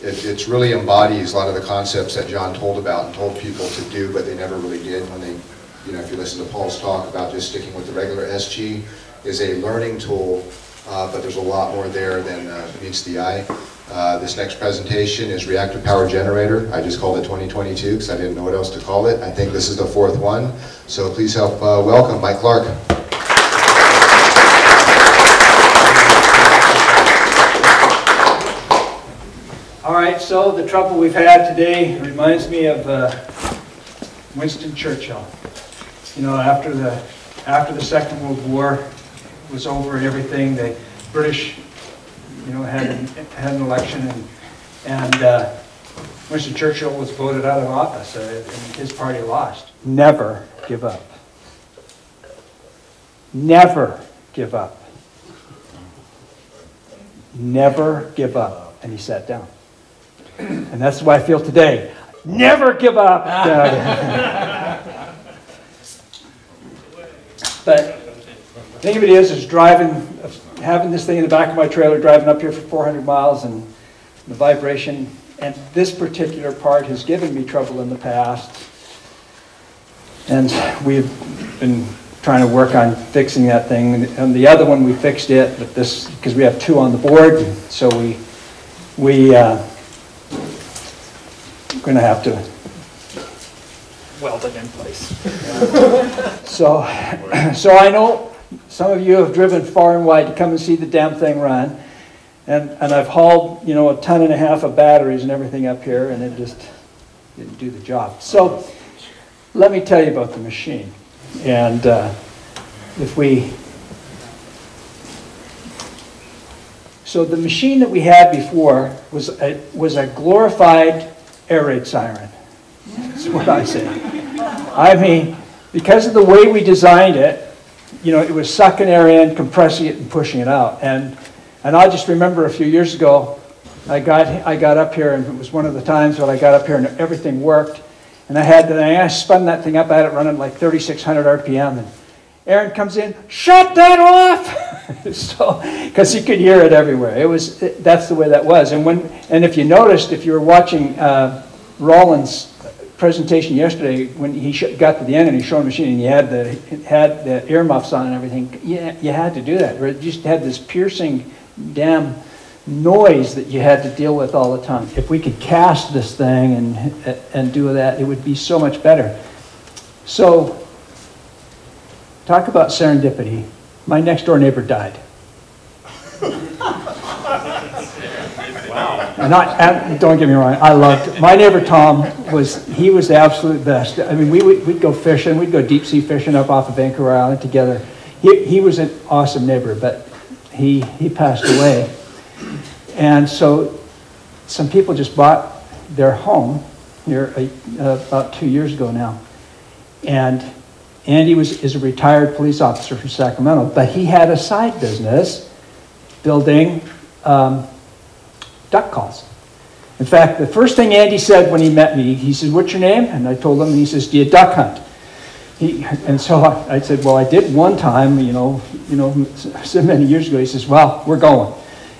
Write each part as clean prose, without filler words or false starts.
It's really embodies a lot of the concepts that John told about and told people to do, but they never really did when they, you know, if you listen to Paul's talk about just sticking with the regular SG, is a learning tool, but there's a lot more there than meets the eye. This next presentation is reactive power generator. I just called it 2022 because I didn't know what else to call it. I think this is the fourth one. So please help welcome Mike Clarke. All right, so the trouble we've had today reminds me of Winston Churchill. You know, after the Second World War was over and everything, the British, you know, had an election, and Winston Churchill was voted out of office, and his party lost. Never give up. Never give up. Never give up. And he sat down. And that's the way I feel today. Never give up. But the thing of it is driving, having this thing in the back of my trailer, driving up here for 400 miles, and the vibration, and this particular part has given me trouble in the past. And we've been trying to work on fixing that thing. And the other one, we fixed it, but this, because we have two on the board, so we're going to have to weld it in place. So I know some of you have driven far and wide to come and see the damn thing run, and I've hauled, you know, 1.5 tons of batteries and everything up here, and it just didn't do the job. So let me tell you about the machine, and so the machine that we had before was a glorified air raid siren. That's what I say. I mean, because of the way we designed it, you know, it was sucking air in, compressing it, and pushing it out. And I just remember a few years ago, I got up here, and it was one of the times when I got up here and everything worked. And I spun that thing up, I had it running like 3,600 RPM, and Aaron comes in, shut that off! So, because he could hear it everywhere. That's the way that was. And if you noticed, if you were watching Roland's presentation yesterday, when he got to the end and he showed the machine and he had the earmuffs on and everything, you had to do that. You just had this piercing damn noise that you had to deal with all the time. If we could cast this thing and do that, it would be so much better. So, talk about serendipity. My next door neighbor died. Wow. And don't get me wrong, I loved it. My neighbor Tom was the absolute best. I mean, we'd go fishing, we'd go deep sea fishing up off of Vancouver Island together. He was an awesome neighbor, but he passed away. And so some people just bought their home here about 2 years ago now. And Andy is a retired police officer from Sacramento, but he had a side business building duck calls. In fact, the first thing Andy said when he met me, he said, "What's your name?" And I told him, and he says, "Do you duck hunt?" And so I said, "Well, I did one time, you know, so many years ago." He says, "Well, we're going."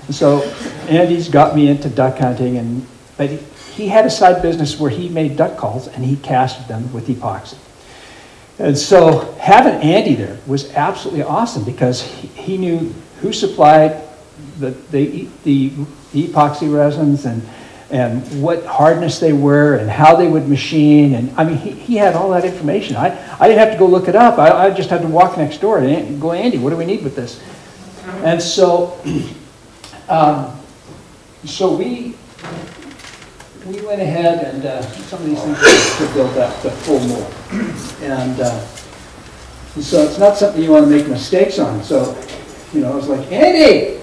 And so Andy's got me into duck hunting, but he had a side business where he made duck calls and he casted them with epoxy. And so having Andy there was absolutely awesome because he knew who supplied the epoxy resins and what hardness they were and how they would machine. And I mean, he had all that information. I didn't have to go look it up. I just had to walk next door and go, "Andy, what do we need with this?" And so, we went ahead and some of these things to build up the full mold. And so it's not something you want to make mistakes on. So, you know, I was like, "Andy!"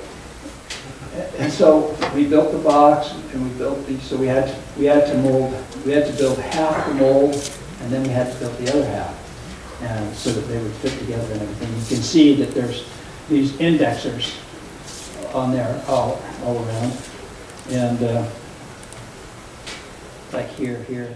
And so we built the box and we built these. So we had to mold. We had to build half the mold, and then we had to build the other half, and so that they would fit together and everything. You can see that there's these indexers on there all around, and like here.